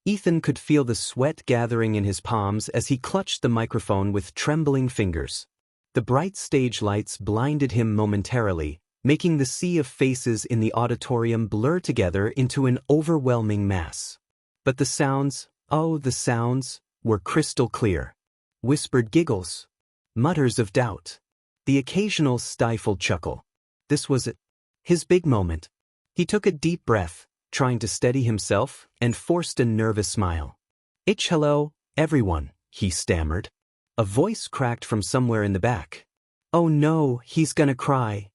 Ethan could feel the sweat gathering in his palms as he clutched the microphone with trembling fingers. The bright stage lights blinded him momentarily, making the sea of faces in the auditorium blur together into an overwhelming mass. But the sounds, oh, the sounds, were crystal clear. Whispered giggles, mutters of doubt, the occasional stifled chuckle. This was it. His big moment. He took a deep breath, trying to steady himself, and forced a nervous smile. Hello, everyone, he stammered. A voice cracked from somewhere in the back. Oh no, he's gonna cry.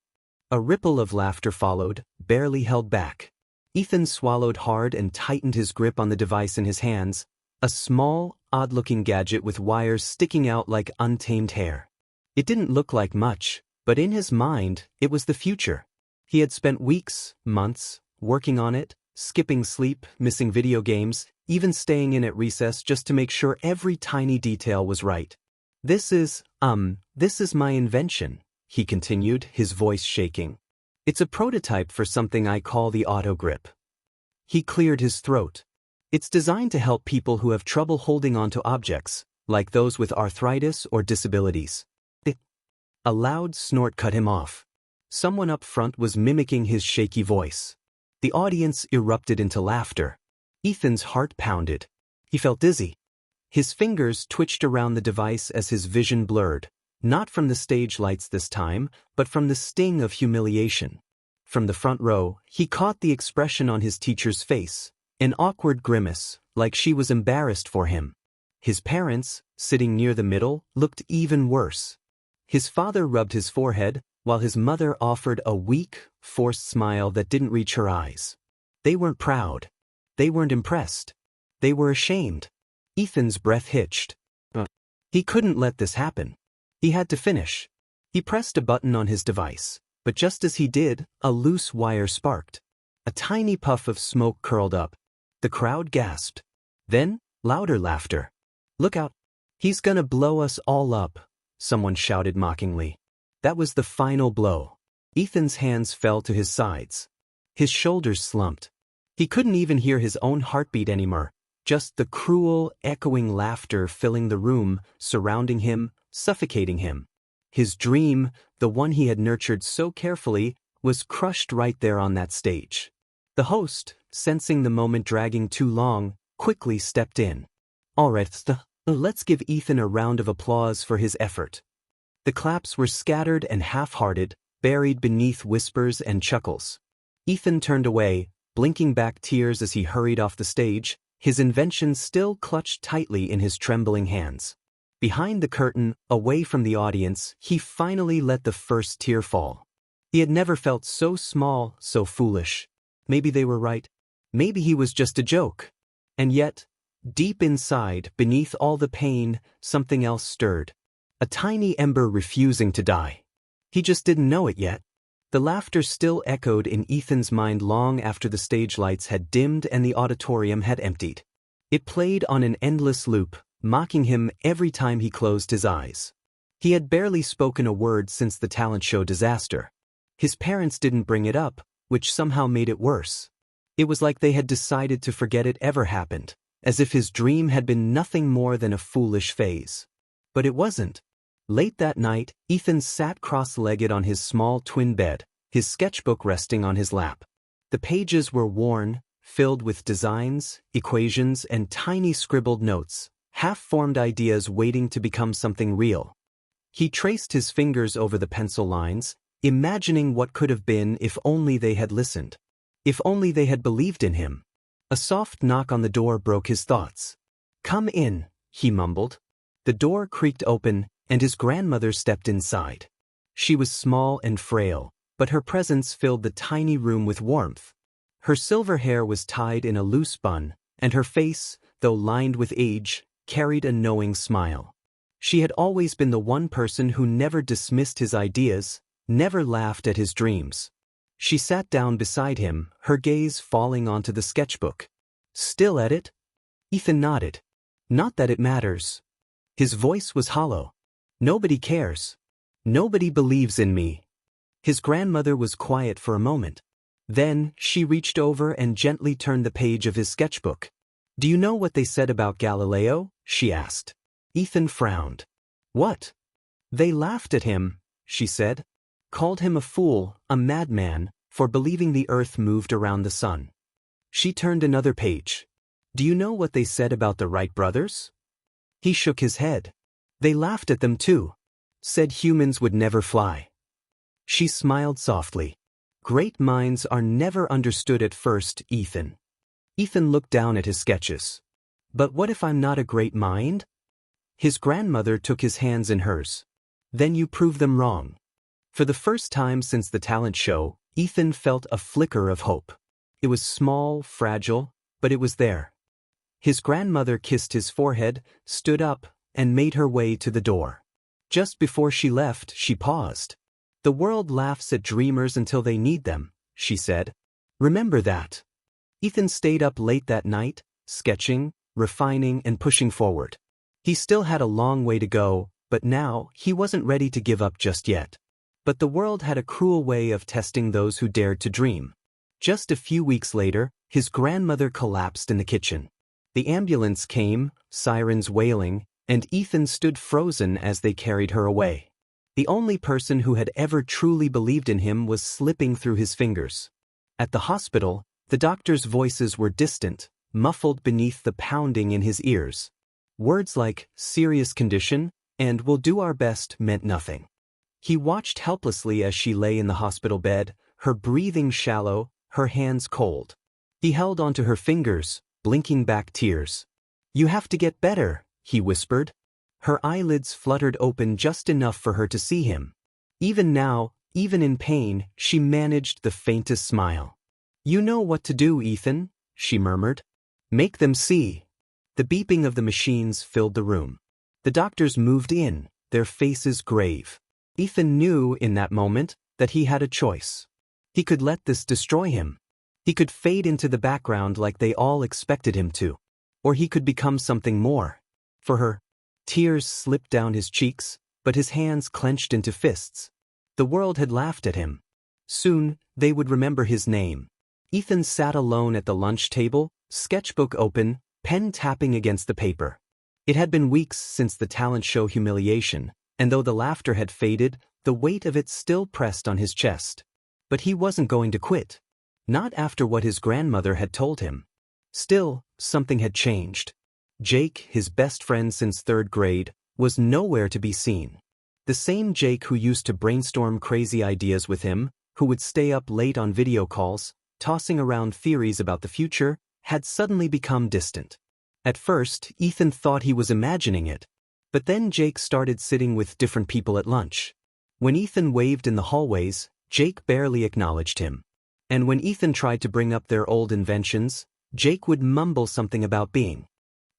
A ripple of laughter followed, barely held back. Ethan swallowed hard and tightened his grip on the device in his hands, a small, odd-looking gadget with wires sticking out like untamed hair. It didn't look like much, but in his mind, it was the future. He had spent weeks, months, working on it, skipping sleep, missing video games, even staying in at recess just to make sure every tiny detail was right. This is my invention, he continued, his voice shaking. It's a prototype for something I call the auto grip. He cleared his throat. It's designed to help people who have trouble holding onto objects, like those with arthritis or disabilities. A loud snort cut him off. Someone up front was mimicking his shaky voice. The audience erupted into laughter. Ethan's heart pounded. He felt dizzy. His fingers twitched around the device as his vision blurred, not from the stage lights this time, but from the sting of humiliation. From the front row, he caught the expression on his teacher's face, an awkward grimace, like she was embarrassed for him. His parents, sitting near the middle, looked even worse. His father rubbed his forehead, while his mother offered a weak, forced smile that didn't reach her eyes. They weren't proud. They weren't impressed. They were ashamed. Ethan's breath hitched. He couldn't let this happen. He had to finish. He pressed a button on his device, but just as he did, a loose wire sparked. A tiny puff of smoke curled up. The crowd gasped. Then, louder laughter. Look out. He's gonna blow us all up, someone shouted mockingly. That was the final blow. Ethan's hands fell to his sides. His shoulders slumped. He couldn't even hear his own heartbeat anymore, just the cruel, echoing laughter filling the room, surrounding him, suffocating him. His dream, the one he had nurtured so carefully, was crushed right there on that stage. The host, sensing the moment dragging too long, quickly stepped in. All right, let's give Ethan a round of applause for his effort. The claps were scattered and half-hearted, buried beneath whispers and chuckles. Ethan turned away, blinking back tears as he hurried off the stage, his invention still clutched tightly in his trembling hands. Behind the curtain, away from the audience, he finally let the first tear fall. He had never felt so small, so foolish. Maybe they were right. Maybe he was just a joke. And yet, deep inside, beneath all the pain, something else stirred. A tiny ember refusing to die. He just didn't know it yet. The laughter still echoed in Ethan's mind long after the stage lights had dimmed and the auditorium had emptied. It played on an endless loop, mocking him every time he closed his eyes. He had barely spoken a word since the talent show disaster. His parents didn't bring it up, which somehow made it worse. It was like they had decided to forget it ever happened, as if his dream had been nothing more than a foolish phase. But it wasn't. Late that night, Ethan sat cross-legged on his small twin bed, his sketchbook resting on his lap. The pages were worn, filled with designs, equations, and tiny scribbled notes, half-formed ideas waiting to become something real. He traced his fingers over the pencil lines, imagining what could have been if only they had listened. If only they had believed in him. A soft knock on the door broke his thoughts. "Come in," he mumbled. The door creaked open, and his grandmother stepped inside. She was small and frail, but her presence filled the tiny room with warmth. Her silver hair was tied in a loose bun, and her face, though lined with age, carried a knowing smile. She had always been the one person who never dismissed his ideas, never laughed at his dreams. She sat down beside him, her gaze falling onto the sketchbook. "Still at it?" Ethan nodded. "Not that it matters." His voice was hollow. "Nobody cares. Nobody believes in me." His grandmother was quiet for a moment. Then she reached over and gently turned the page of his sketchbook. Do you know what they said about Galileo? She asked. Ethan frowned. What? They laughed at him, she said. Called him a fool, a madman, for believing the earth moved around the sun. She turned another page. Do you know what they said about the Wright brothers? He shook his head. They laughed at them too. Said humans would never fly. She smiled softly. Great minds are never understood at first, Ethan. Ethan looked down at his sketches. But what if I'm not a great mind? His grandmother took his hands in hers. Then you prove them wrong. For the first time since the talent show, Ethan felt a flicker of hope. It was small, fragile, but it was there. His grandmother kissed his forehead, stood up, and made her way to the door. Just before she left, she paused. The world laughs at dreamers until they need them, she said. Remember that. Ethan stayed up late that night, sketching, refining, and pushing forward. He still had a long way to go, but now he wasn't ready to give up just yet. But the world had a cruel way of testing those who dared to dream. Just a few weeks later, his grandmother collapsed in the kitchen. The ambulance came, sirens wailing, and Ethan stood frozen as they carried her away. The only person who had ever truly believed in him was slipping through his fingers. At the hospital, the doctors' voices were distant, muffled beneath the pounding in his ears. Words like serious condition and we'll do our best meant nothing. He watched helplessly as she lay in the hospital bed, her breathing shallow, her hands cold. He held onto her fingers, blinking back tears. You have to get better, he whispered. Her eyelids fluttered open just enough for her to see him. Even now, even in pain, she managed the faintest smile. You know what to do, Ethan, she murmured. Make them see. The beeping of the machines filled the room. The doctors moved in, their faces grave. Ethan knew in that moment that he had a choice. He could let this destroy him. He could fade into the background like they all expected him to. Or he could become something more. For her, tears slipped down his cheeks, but his hands clenched into fists. The world had laughed at him. Soon, they would remember his name. Ethan sat alone at the lunch table, sketchbook open, pen tapping against the paper. It had been weeks since the talent show humiliation, and though the laughter had faded, the weight of it still pressed on his chest. But he wasn't going to quit. Not after what his grandmother had told him. Still, something had changed. Jake, his best friend since third grade, was nowhere to be seen. The same Jake who used to brainstorm crazy ideas with him, who would stay up late on video calls, tossing around theories about the future, had suddenly become distant. At first, Ethan thought he was imagining it. But then Jake started sitting with different people at lunch. When Ethan waved in the hallways, Jake barely acknowledged him. And when Ethan tried to bring up their old inventions, Jake would mumble something about being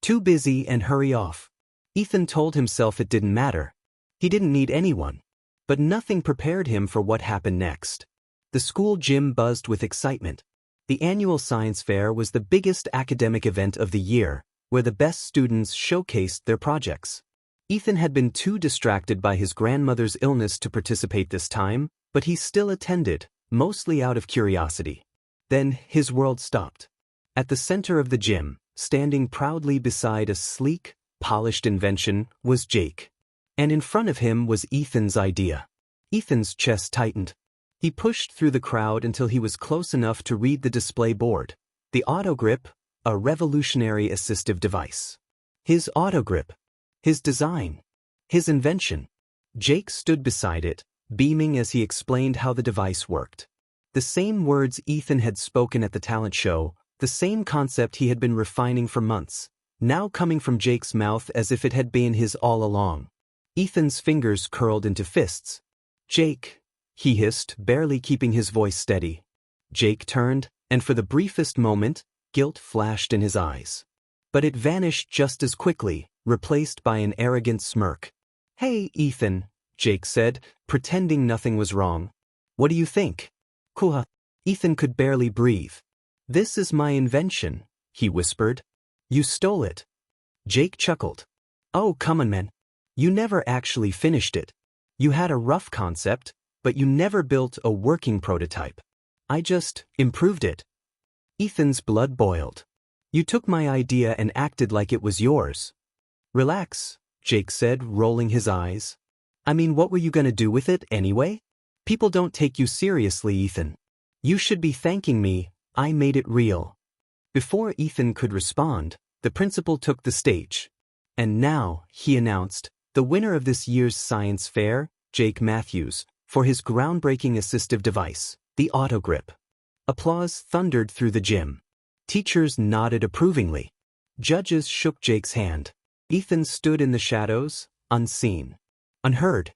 too busy and hurry off. Ethan told himself it didn't matter. He didn't need anyone. But nothing prepared him for what happened next. The school gym buzzed with excitement. The annual science fair was the biggest academic event of the year, where the best students showcased their projects. Ethan had been too distracted by his grandmother's illness to participate this time, but he still attended, mostly out of curiosity. Then his world stopped. At the center of the gym, standing proudly beside a sleek, polished invention, was Jake. And in front of him was Ethan's idea. Ethan's chest tightened. He pushed through the crowd until he was close enough to read the display board. The autogrip, a revolutionary assistive device. His autogrip. His design. His invention. Jake stood beside it, beaming as he explained how the device worked. The same words Ethan had spoken at the talent show, the same concept he had been refining for months, now coming from Jake's mouth as if it had been his all along. Ethan's fingers curled into fists. Jake, he hissed, barely keeping his voice steady. Jake turned, and for the briefest moment, guilt flashed in his eyes. But it vanished just as quickly, replaced by an arrogant smirk. Hey, Ethan, Jake said, pretending nothing was wrong. What do you think? Cool. Ethan could barely breathe. This is my invention, he whispered. You stole it. Jake chuckled. Oh, come on, man. You never actually finished it. You had a rough concept, but you never built a working prototype. I just improved it. Ethan's blood boiled. You took my idea and acted like it was yours. Relax, Jake said, rolling his eyes. I mean, what were you gonna do with it, anyway? People don't take you seriously, Ethan. You should be thanking me, I made it real. Before Ethan could respond, the principal took the stage. And now, he announced, the winner of this year's science fair, Jake Matthews, for his groundbreaking assistive device, the autogrip. Applause thundered through the gym. Teachers nodded approvingly. Judges shook Jake's hand. Ethan stood in the shadows, unseen. Unheard.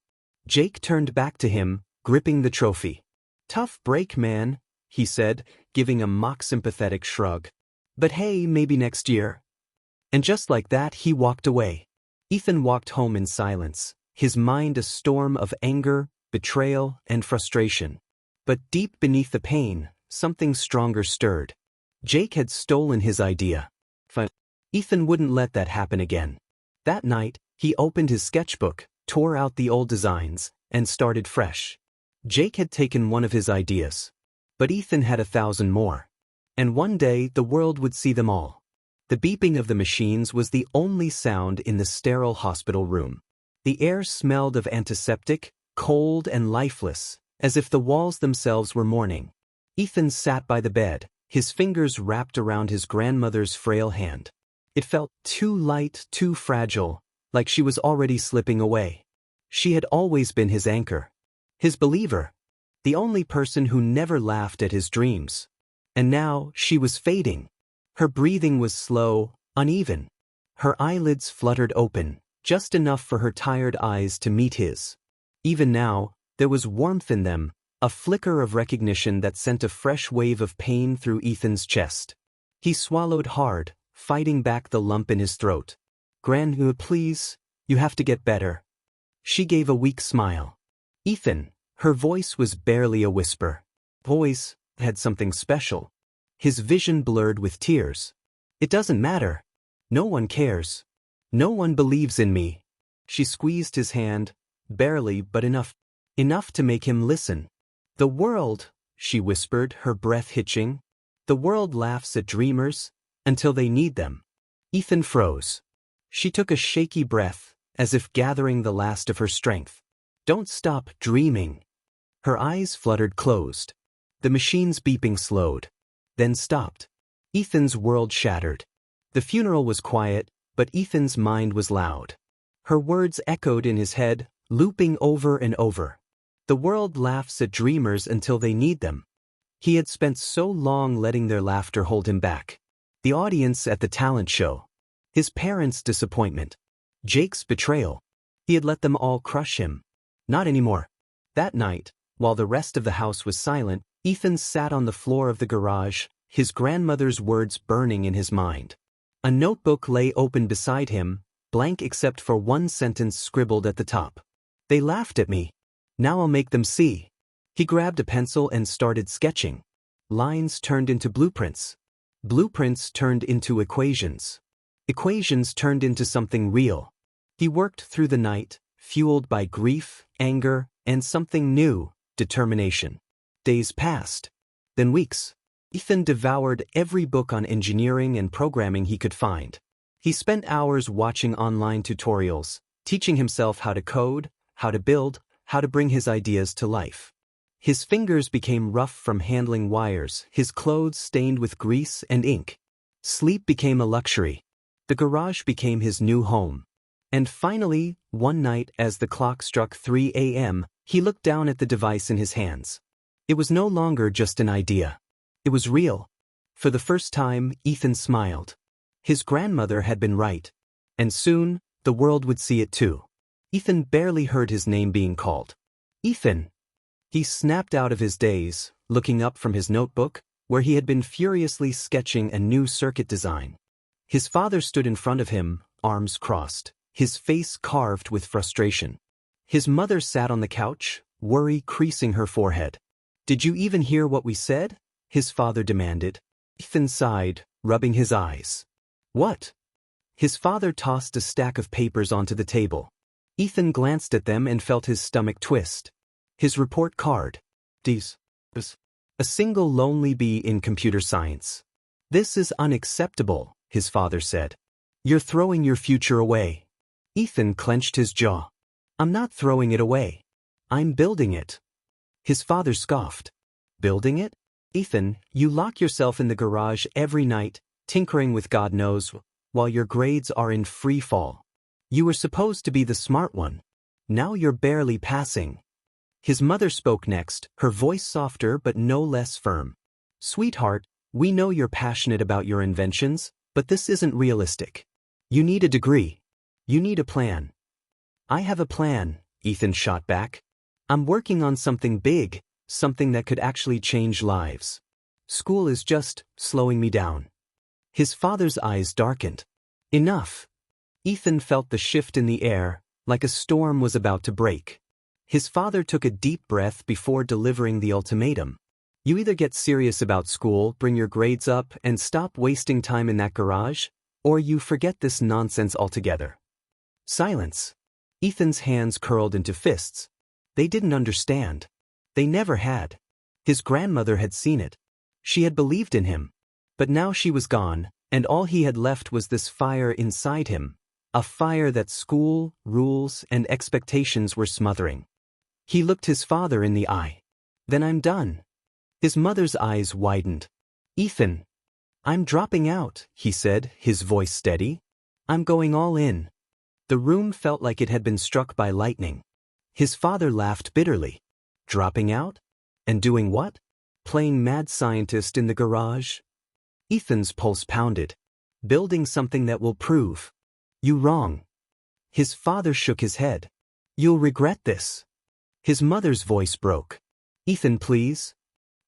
Jake turned back to him, gripping the trophy. Tough break, man, he said, giving a mock-sympathetic shrug. But hey, maybe next year. And just like that, he walked away. Ethan walked home in silence, his mind a storm of anger, betrayal, and frustration. But deep beneath the pain, something stronger stirred. Jake had stolen his idea. Ethan wouldn't let that happen again. That night, he opened his sketchbook, tore out the old designs, and started fresh. Jake had taken one of his ideas. But Ethan had 1,000 more. And one day, the world would see them all. The beeping of the machines was the only sound in the sterile hospital room. The air smelled of antiseptic, cold and lifeless, as if the walls themselves were mourning. Ethan sat by the bed, his fingers wrapped around his grandmother's frail hand. It felt too light, too fragile, like she was already slipping away. She had always been his anchor, his believer, the only person who never laughed at his dreams. And now she was fading. Her breathing was slow, uneven. Her eyelids fluttered open, just enough for her tired eyes to meet his. Even now, there was warmth in them, a flicker of recognition that sent a fresh wave of pain through Ethan's chest. He swallowed hard, fighting back the lump in his throat. Grandma, please, you have to get better. She gave a weak smile. Ethan, her voice was barely a whisper. Voice had something special. His vision blurred with tears. It doesn't matter. No one cares. No one believes in me. She squeezed his hand, barely but enough to make him listen. The world, she whispered, her breath hitching. The world laughs at dreamers, until they need them. Ethan froze. She took a shaky breath, as if gathering the last of her strength. Don't stop dreaming. Her eyes fluttered closed. The machine's beeping slowed, then stopped. Ethan's world shattered. The funeral was quiet, but Ethan's mind was loud. Her words echoed in his head, looping over and over. The world laughs at dreamers until they need them. He had spent so long letting their laughter hold him back. The audience at the talent show. His parents' disappointment. Jake's betrayal. He had let them all crush him. Not anymore. That night, while the rest of the house was silent, Ethan sat on the floor of the garage, his grandmother's words burning in his mind. A notebook lay open beside him, blank except for one sentence scribbled at the top. They laughed at me. Now I'll make them see. He grabbed a pencil and started sketching. Lines turned into blueprints. Blueprints turned into equations. Equations turned into something real. He worked through the night, fueled by grief, anger, and something new, determination. Days passed. Then weeks. Ethan devoured every book on engineering and programming he could find. He spent hours watching online tutorials, teaching himself how to code, how to build, how to bring his ideas to life. His fingers became rough from handling wires, his clothes stained with grease and ink. Sleep became a luxury. The garage became his new home. And finally, one night as the clock struck 3 a.m., he looked down at the device in his hands. It was no longer just an idea. It was real. For the first time, Ethan smiled. His grandmother had been right. And soon, the world would see it too. Ethan barely heard his name being called. Ethan! He snapped out of his daze, looking up from his notebook, where he had been furiously sketching a new circuit design. His father stood in front of him, arms crossed, his face carved with frustration. His mother sat on the couch, worry creasing her forehead. Did you even hear what we said? His father demanded. Ethan sighed, rubbing his eyes. What? His father tossed a stack of papers onto the table. Ethan glanced at them and felt his stomach twist. His report card. A single lonely bee in computer science. "This is unacceptable," his father said. "You're throwing your future away." Ethan clenched his jaw. "I'm not throwing it away. I'm building it." His father scoffed. "Building it? Ethan, you lock yourself in the garage every night, tinkering with God knows, while your grades are in free fall. You were supposed to be the smart one. Now you're barely passing." His mother spoke next, her voice softer but no less firm. "Sweetheart, we know you're passionate about your inventions, but this isn't realistic. You need a degree. You need a plan." "I have a plan," Ethan shot back. "I'm working on something big, something that could actually change lives. School is just slowing me down." His father's eyes darkened. "Enough." Ethan felt the shift in the air, like a storm was about to break. His father took a deep breath before delivering the ultimatum. "You either get serious about school, bring your grades up, and stop wasting time in that garage, or you forget this nonsense altogether." Silence. Ethan's hands curled into fists. They didn't understand. They never had. His grandmother had seen it. She had believed in him. But now she was gone, and all he had left was this fire inside him, a fire that school, rules, and expectations were smothering. He looked his father in the eye. "Then I'm done." His mother's eyes widened. "Ethan." "I'm dropping out," he said, his voice steady. "I'm going all in." The room felt like it had been struck by lightning. His father laughed bitterly. "Dropping out? And doing what? Playing mad scientist in the garage?" Ethan's pulse pounded. "Building something that will prove you wrong." His father shook his head. "You'll regret this." His mother's voice broke. "Ethan, please."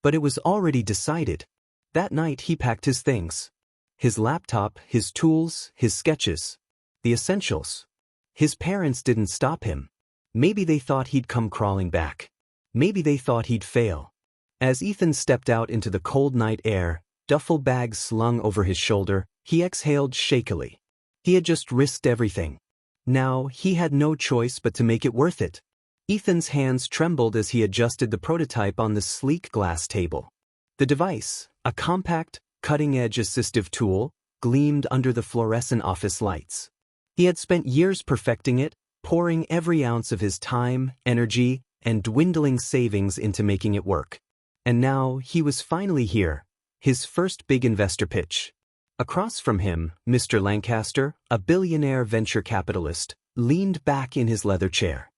But it was already decided. That night he packed his things. His laptop, his tools, his sketches. The essentials. His parents didn't stop him. Maybe they thought he'd come crawling back. Maybe they thought he'd fail. As Ethan stepped out into the cold night air, duffel bag slung over his shoulder, he exhaled shakily. He had just risked everything. Now he had no choice but to make it worth it. Ethan's hands trembled as he adjusted the prototype on the sleek glass table. The device, a compact, cutting-edge assistive tool, gleamed under the fluorescent office lights. He had spent years perfecting it, pouring every ounce of his time, energy, and dwindling savings into making it work. And now he was finally here, his first big investor pitch. Across from him, Mr. Lancaster, a billionaire venture capitalist, leaned back in his leather chair.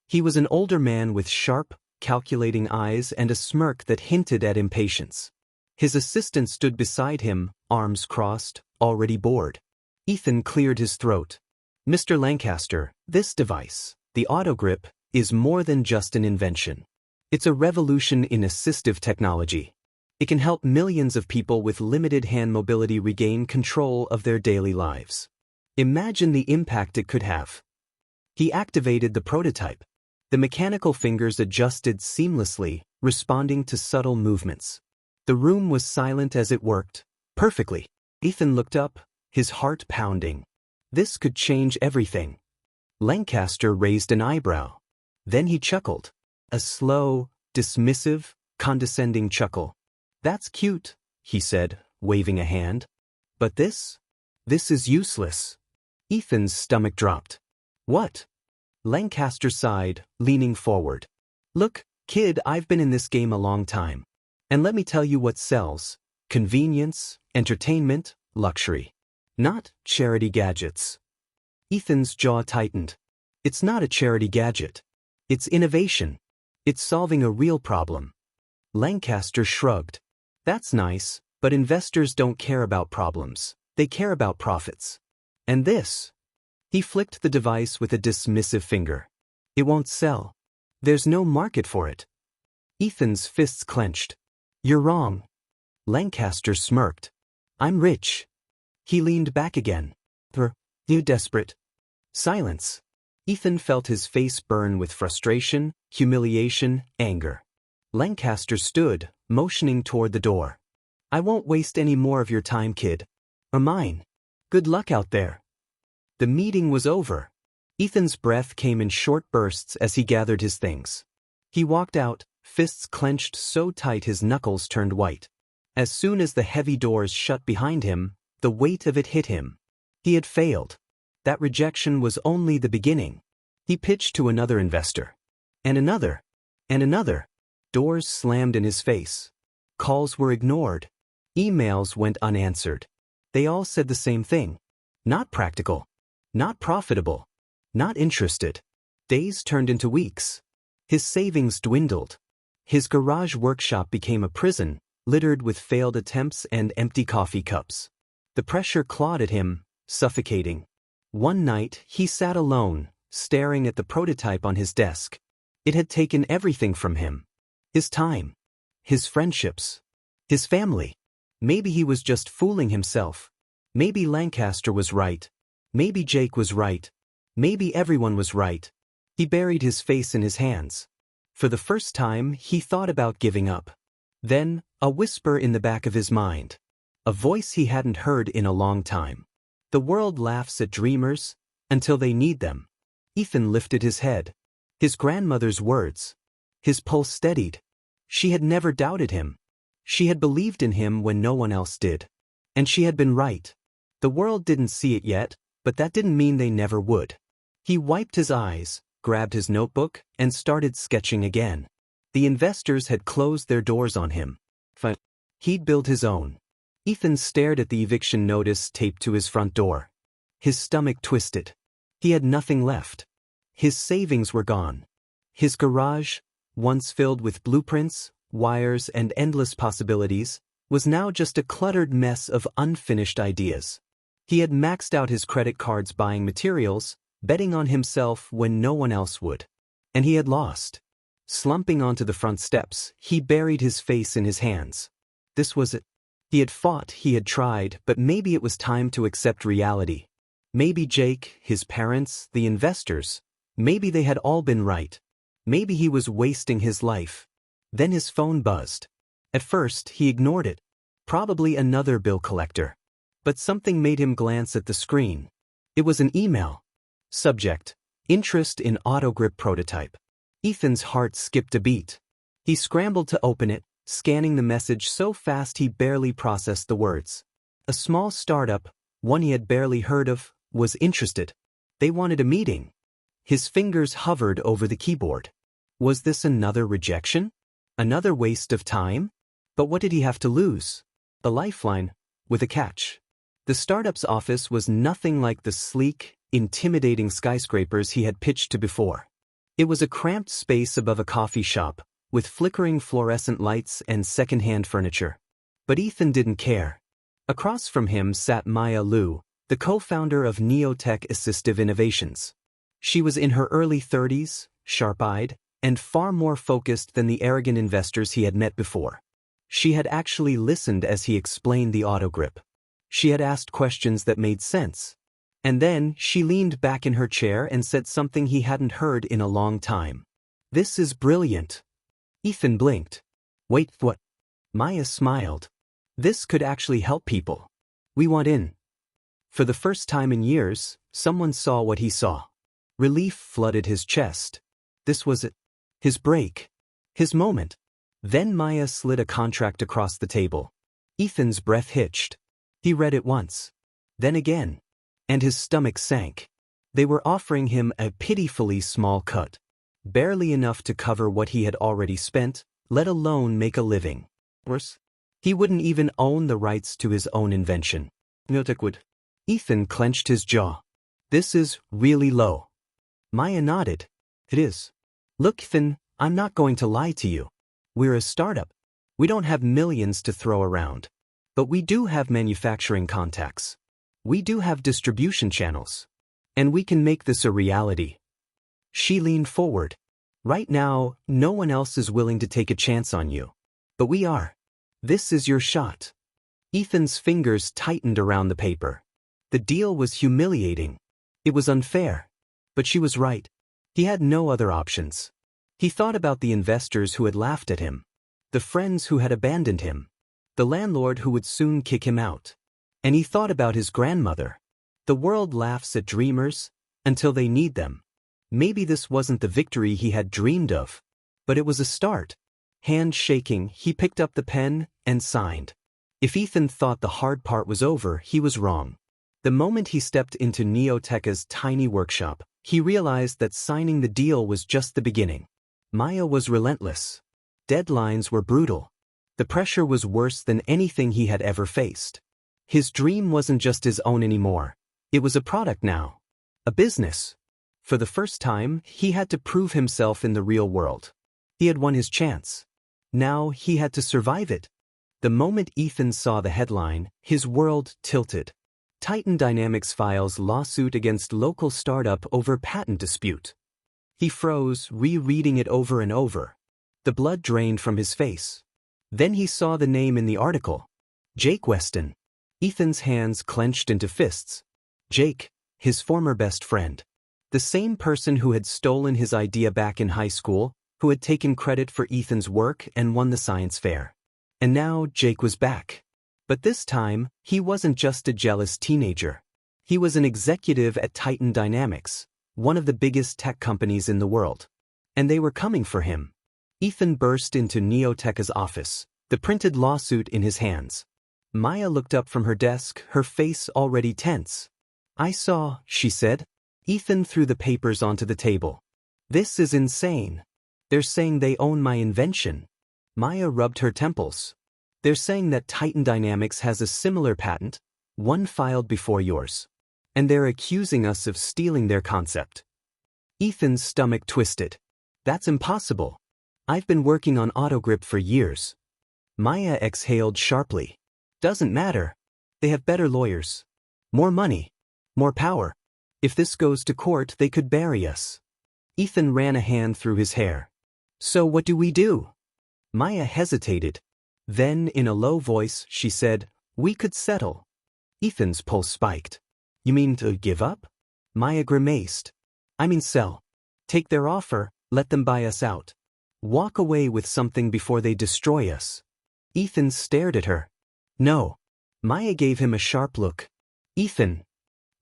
He was an older man with sharp, calculating eyes and a smirk that hinted at impatience. His assistant stood beside him, arms crossed, already bored. Ethan cleared his throat. "Mr. Lancaster, this device, the autogrip, is more than just an invention. It's a revolution in assistive technology. It can help millions of people with limited hand mobility regain control of their daily lives. Imagine the impact it could have." He activated the prototype. The mechanical fingers adjusted seamlessly, responding to subtle movements. The room was silent as it worked, perfectly. Ethan looked up, his heart pounding. This could change everything. Lancaster raised an eyebrow. Then he chuckled. A slow, dismissive, condescending chuckle. "That's cute," he said, waving a hand. "But this is useless." Ethan's stomach dropped. "What?" Lancaster sighed, leaning forward. "Look, kid, I've been in this game a long time. And let me tell you what sells. Convenience, entertainment, luxury. Not charity gadgets." Ethan's jaw tightened. "It's not a charity gadget. It's innovation. It's solving a real problem." Lancaster shrugged. "That's nice, but investors don't care about problems. They care about profits. And this?" He flicked the device with a dismissive finger. "It won't sell. There's no market for it." Ethan's fists clenched. "You're wrong." Lancaster smirked. "I'm rich." He leaned back again. "You desperate." Silence. Ethan felt his face burn with frustration, humiliation, anger. Lancaster stood, motioning toward the door. "I won't waste any more of your time, kid. Or mine. Good luck out there." The meeting was over. Ethan's breath came in short bursts as he gathered his things. He walked out, fists clenched so tight his knuckles turned white. As soon as the heavy doors shut behind him, the weight of it hit him. He had failed. That rejection was only the beginning. He pitched to another investor. And another. And another. Doors slammed in his face. Calls were ignored. Emails went unanswered. They all said the same thing. Not practical. Not profitable. Not interested. Days turned into weeks. His savings dwindled. His garage workshop became a prison, littered with failed attempts and empty coffee cups. The pressure clawed at him, suffocating. One night, he sat alone, staring at the prototype on his desk. It had taken everything from him. His time. His friendships. His family. Maybe he was just fooling himself. Maybe Lancaster was right. Maybe Jake was right. Maybe everyone was right. He buried his face in his hands. For the first time, he thought about giving up. Then, a whisper in the back of his mind. A voice he hadn't heard in a long time. The world laughs at dreamers until they need them. Ethan lifted his head. His grandmother's words. His pulse steadied. She had never doubted him. She had believed in him when no one else did. And she had been right. The world didn't see it yet, but that didn't mean they never would. He wiped his eyes, grabbed his notebook, and started sketching again. The investors had closed their doors on him. He'd build his own. Ethan stared at the eviction notice taped to his front door. His stomach twisted. He had nothing left. His savings were gone. His garage, once filled with blueprints, wires, and endless possibilities, was now just a cluttered mess of unfinished ideas. He had maxed out his credit cards buying materials, betting on himself when no one else would. And he had lost. Slumping onto the front steps, he buried his face in his hands. This was it. He had fought, he had tried, but maybe it was time to accept reality. Maybe Jake, his parents, the investors, maybe they had all been right. Maybe he was wasting his life. Then his phone buzzed. At first, he ignored it. Probably another bill collector. But something made him glance at the screen. It was an email. Subject: Interest in autogrip prototype. Ethan's heart skipped a beat. He scrambled to open it, scanning the message so fast he barely processed the words. A small startup, one he had barely heard of, was interested. They wanted a meeting. His fingers hovered over the keyboard. Was this another rejection? Another waste of time? But what did he have to lose? A lifeline, with a catch. The startup's office was nothing like the sleek, intimidating skyscrapers he had pitched to before. It was a cramped space above a coffee shop, with flickering fluorescent lights and second-hand furniture. But Ethan didn't care. Across from him sat Maya Liu, the co-founder of Neotech Assistive Innovations. She was in her early 30s, sharp-eyed, and far more focused than the arrogant investors he had met before. She had actually listened as he explained the autogrip. She had asked questions that made sense. And then she leaned back in her chair and said something he hadn't heard in a long time. "This is brilliant." Ethan blinked. "Wait, what?" Maya smiled. "This could actually help people. We want in." For the first time in years, someone saw what he saw. Relief flooded his chest. This was it. His break. His moment. Then Maya slid a contract across the table. Ethan's breath hitched. He read it once. Then again. And his stomach sank. They were offering him a pitifully small cut. Barely enough to cover what he had already spent, let alone make a living. Worse, he wouldn't even own the rights to his own invention. Neotech would. Ethan clenched his jaw. "This is really low." Maya nodded. "It is. Look, Ethan, I'm not going to lie to you. We're a startup. We don't have millions to throw around. But we do have manufacturing contacts. We do have distribution channels. And we can make this a reality." She leaned forward. "Right now, no one else is willing to take a chance on you. But we are. This is your shot." Ethan's fingers tightened around the paper. The deal was humiliating. It was unfair. But she was right. He had no other options. He thought about the investors who had laughed at him, the friends who had abandoned him, the landlord who would soon kick him out. And he thought about his grandmother. The world laughs at dreamers until they need them. Maybe this wasn't the victory he had dreamed of, but it was a start. Hand shaking, he picked up the pen and signed. If Ethan thought the hard part was over, he was wrong. The moment he stepped into Neoteca's tiny workshop, he realized that signing the deal was just the beginning. Maya was relentless. Deadlines were brutal. The pressure was worse than anything he had ever faced. His dream wasn't just his own anymore. It was a product now. A business. For the first time, he had to prove himself in the real world. He had won his chance. Now he had to survive it. The moment Ethan saw the headline, his world tilted. Titan Dynamics files lawsuit against local startup over patent dispute. He froze, rereading it over and over. The blood drained from his face. Then he saw the name in the article. Jake Weston. Ethan's hands clenched into fists. Jake, his former best friend. The same person who had stolen his idea back in high school, who had taken credit for Ethan's work and won the science fair. And now Jake was back. But this time, he wasn't just a jealous teenager. He was an executive at Titan Dynamics, one of the biggest tech companies in the world. And they were coming for him. Ethan burst into Neoteca's office, the printed lawsuit in his hands. Maya looked up from her desk, her face already tense. "I saw," she said. Ethan threw the papers onto the table. "This is insane. They're saying they own my invention." Maya rubbed her temples. "They're saying that Titan Dynamics has a similar patent, one filed before yours. And they're accusing us of stealing their concept." Ethan's stomach twisted. "That's impossible. I've been working on autogrip for years." Maya exhaled sharply. "Doesn't matter. They have better lawyers. More money. More power. If this goes to court, they could bury us." Ethan ran a hand through his hair. "So what do we do?" Maya hesitated. Then, in a low voice, she said, "We could settle." Ethan's pulse spiked. "You mean to give up?" Maya grimaced. "I mean sell. Take their offer, let them buy us out. Walk away with something before they destroy us." Ethan stared at her. "No." Maya gave him a sharp look. "Ethan."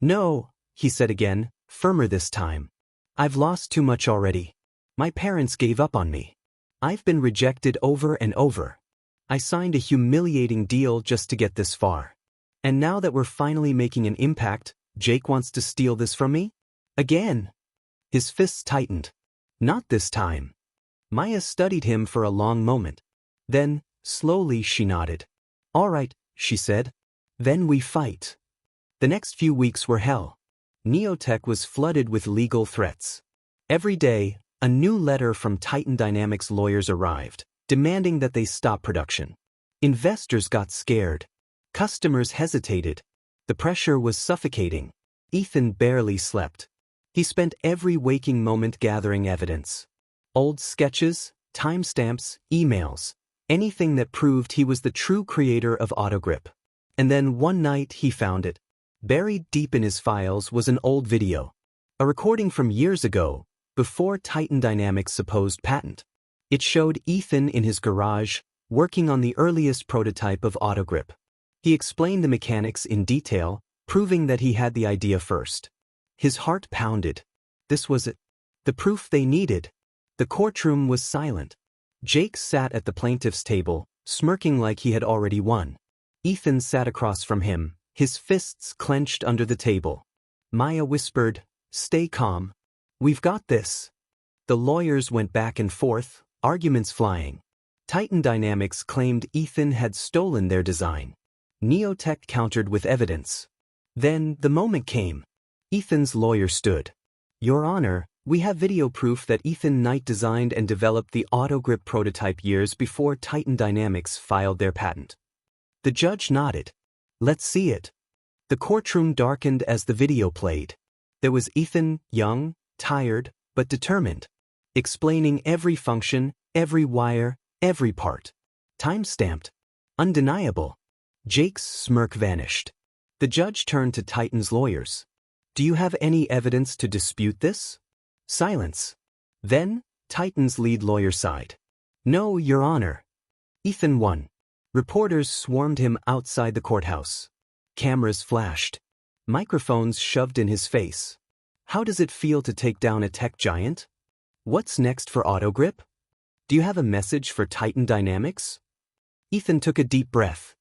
"No," he said again, firmer this time. "I've lost too much already. My parents gave up on me. I've been rejected over and over. I signed a humiliating deal just to get this far. And now that we're finally making an impact, Jake wants to steal this from me? Again." His fists tightened. "Not this time." Maya studied him for a long moment. Then, slowly she nodded. "All right," she said. "Then we fight." The next few weeks were hell. Neotech was flooded with legal threats. Every day, a new letter from Titan Dynamics lawyers arrived, demanding that they stop production. Investors got scared. Customers hesitated. The pressure was suffocating. Ethan barely slept. He spent every waking moment gathering evidence. Old sketches, timestamps, emails, anything that proved he was the true creator of Autogrip. And then one night he found it. Buried deep in his files was an old video. A recording from years ago, before Titan Dynamics' supposed patent. It showed Ethan in his garage, working on the earliest prototype of Autogrip. He explained the mechanics in detail, proving that he had the idea first. His heart pounded. This was it. The proof they needed. The courtroom was silent. Jake sat at the plaintiff's table, smirking like he had already won. Ethan sat across from him, his fists clenched under the table. Maya whispered, "Stay calm. We've got this." The lawyers went back and forth, arguments flying. Titan Dynamics claimed Ethan had stolen their design. Neotech countered with evidence. Then the moment came. Ethan's lawyer stood. "Your Honor, we have video proof that Ethan Knight designed and developed the Autogrip prototype years before Titan Dynamics filed their patent." The judge nodded. "Let's see it." The courtroom darkened as the video played. There was Ethan, young, tired, but determined, explaining every function, every wire, every part. Time-stamped. Undeniable. Jake's smirk vanished. The judge turned to Titan's lawyers. "Do you have any evidence to dispute this?" Silence. Then, Titan's lead lawyer sighed. "No, Your Honor." Ethan won. Reporters swarmed him outside the courthouse. Cameras flashed. Microphones shoved in his face. How does it feel to take down a tech giant? What's next for Autogrip? Do you have a message for Titan Dynamics? Ethan took a deep breath.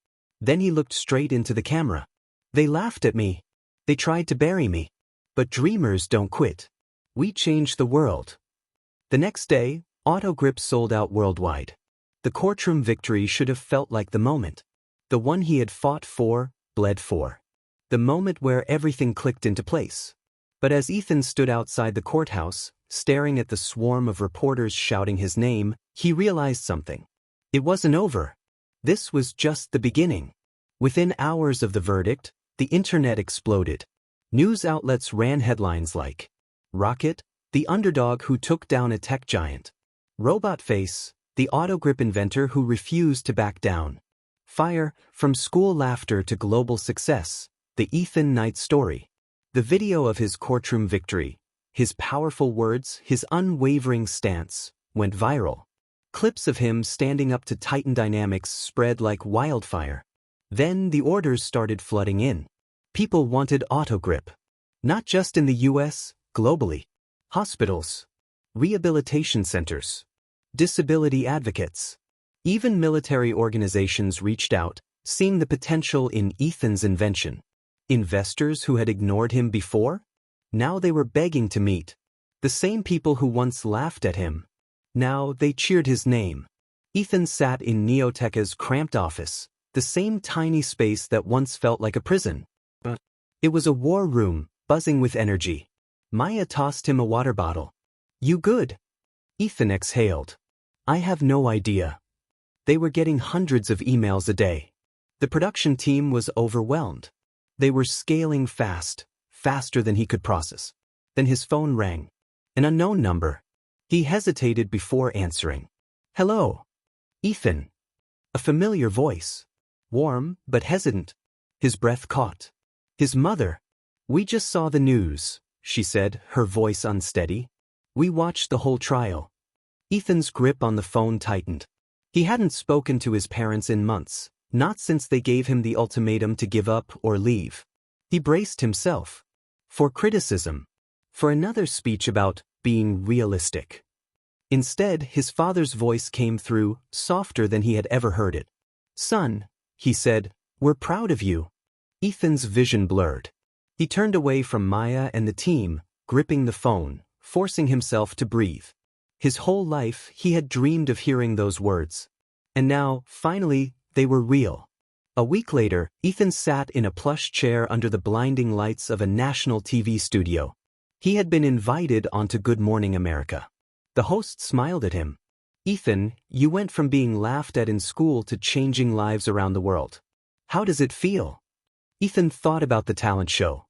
Then he looked straight into the camera. They laughed at me. They tried to bury me. But dreamers don't quit. We changed the world. The next day, Autogrip sold out worldwide. The courtroom victory should have felt like the moment. The one he had fought for, bled for. The moment where everything clicked into place. But as Ethan stood outside the courthouse, staring at the swarm of reporters shouting his name, he realized something. It wasn't over. This was just the beginning. Within hours of the verdict, the internet exploded. News outlets ran headlines like, "Rocket, the underdog who took down a tech giant. Robot Face, the Autogrip inventor who refused to back down. Fire, from school laughter to global success, the Ethan Knight story." The video of his courtroom victory, his powerful words, his unwavering stance, went viral. Clips of him standing up to Titan Dynamics spread like wildfire. Then the orders started flooding in. People wanted Autogrip. Not just in the US, globally. Hospitals, rehabilitation centers, disability advocates. Even military organizations reached out, seeing the potential in Ethan's invention. Investors who had ignored him before? Now they were begging to meet. The same people who once laughed at him. Now they cheered his name. Ethan sat in Neoteca's cramped office, the same tiny space that once felt like a prison. But it was a war room, buzzing with energy. Maya tossed him a water bottle. "You good?" Ethan exhaled. "I have no idea." They were getting hundreds of emails a day. The production team was overwhelmed. They were scaling fast, faster than he could process. Then his phone rang. An unknown number. He hesitated before answering. "Hello. Ethan." A familiar voice. Warm, but hesitant. His breath caught. His mother. "We just saw the news," she said, her voice unsteady. "We watched the whole trial." Ethan's grip on the phone tightened. He hadn't spoken to his parents in months, not since they gave him the ultimatum to give up or leave. He braced himself. For criticism. For another speech about being realistic. Instead, his father's voice came through, softer than he had ever heard it. "Son," he said, "we're proud of you." Ethan's vision blurred. He turned away from Maya and the team, gripping the phone, forcing himself to breathe. His whole life, he had dreamed of hearing those words. And now, finally, they were real. A week later, Ethan sat in a plush chair under the blinding lights of a national TV studio. He had been invited onto Good Morning America. The host smiled at him. "Ethan, you went from being laughed at in school to changing lives around the world. How does it feel?" Ethan thought about the talent show.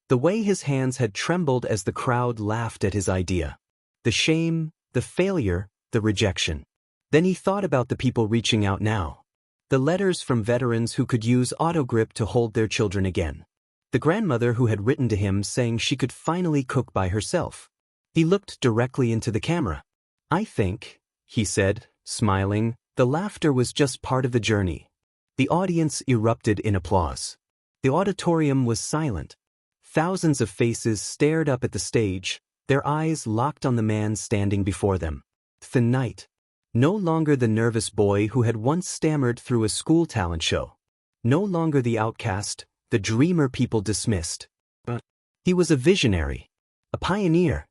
The way his hands had trembled as the crowd laughed at his idea. The shame, the failure, the rejection. Then he thought about the people reaching out now. The letters from veterans who could use Autogrip to hold their children again. The grandmother who had written to him saying she could finally cook by herself. He looked directly into the camera. "I think," he said, smiling, "the laughter was just part of the journey." The audience erupted in applause. The auditorium was silent. Thousands of faces stared up at the stage, their eyes locked on the man standing before them. The Knight. No longer the nervous boy who had once stammered through a school talent show. No longer the outcast, the dreamer people dismissed. But he was a visionary, a pioneer,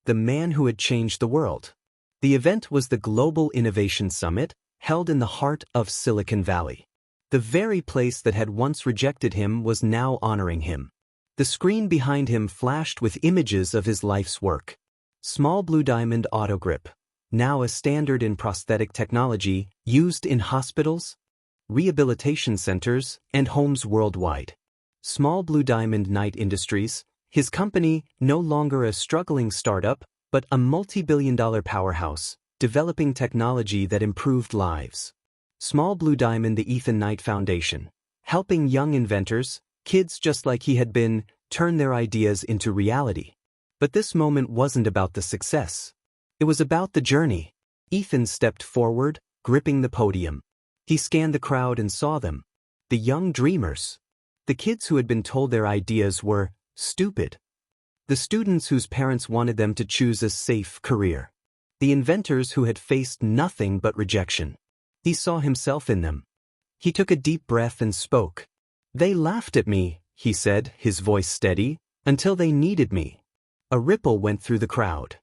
the man who had changed the world. The event was the Global Innovation Summit, held in the heart of Silicon Valley. The very place that had once rejected him was now honoring him. The screen behind him flashed with images of his life's work. Small blue diamond Autogrip, now a standard in prosthetic technology, used in hospitals, rehabilitation centers, and homes worldwide. Small Blue Diamond Knight Industries, his company, no longer a struggling startup, but a multi-billion-dollar powerhouse, developing technology that improved lives. Small Blue Diamond, the Ethan Knight Foundation, helping young inventors, kids just like he had been, turn their ideas into reality. But this moment wasn't about the success. It was about the journey. Ethan stepped forward, gripping the podium. He scanned the crowd and saw them. The young dreamers. The kids who had been told their ideas were stupid. The students whose parents wanted them to choose a safe career. The inventors who had faced nothing but rejection. He saw himself in them. He took a deep breath and spoke. "They laughed at me," he said, his voice steady, "until they needed me." A ripple went through the crowd.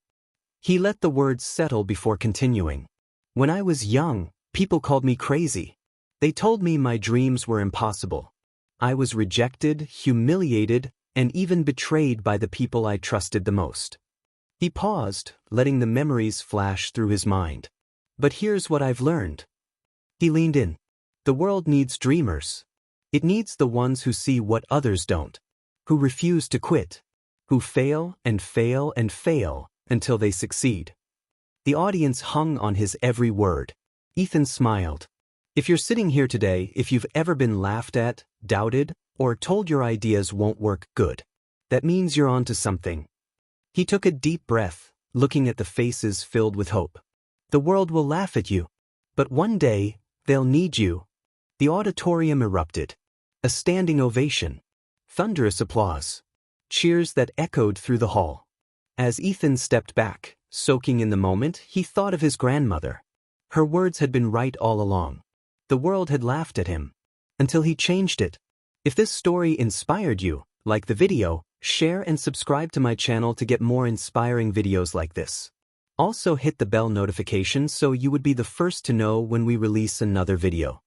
He let the words settle before continuing. "When I was young, people called me crazy. They told me my dreams were impossible. I was rejected, humiliated, and even betrayed by the people I trusted the most." He paused, letting the memories flash through his mind. "But here's what I've learned." He leaned in. "The world needs dreamers. It needs the ones who see what others don't, who refuse to quit, who fail and fail and fail until they succeed." The audience hung on his every word. Ethan smiled. "If you're sitting here today, if you've ever been laughed at, doubted, or told your ideas won't work, good. That means you're onto something." He took a deep breath, looking at the faces filled with hope. "The world will laugh at you, but one day, they'll need you." The auditorium erupted. A standing ovation. Thunderous applause. Cheers that echoed through the hall. As Ethan stepped back, soaking in the moment, he thought of his grandmother. Her words had been right all along. The world had laughed at him. Until he changed it. If this story inspired you, like the video, share and subscribe to my channel to get more inspiring videos like this. Also hit the bell notification so you would be the first to know when we release another video.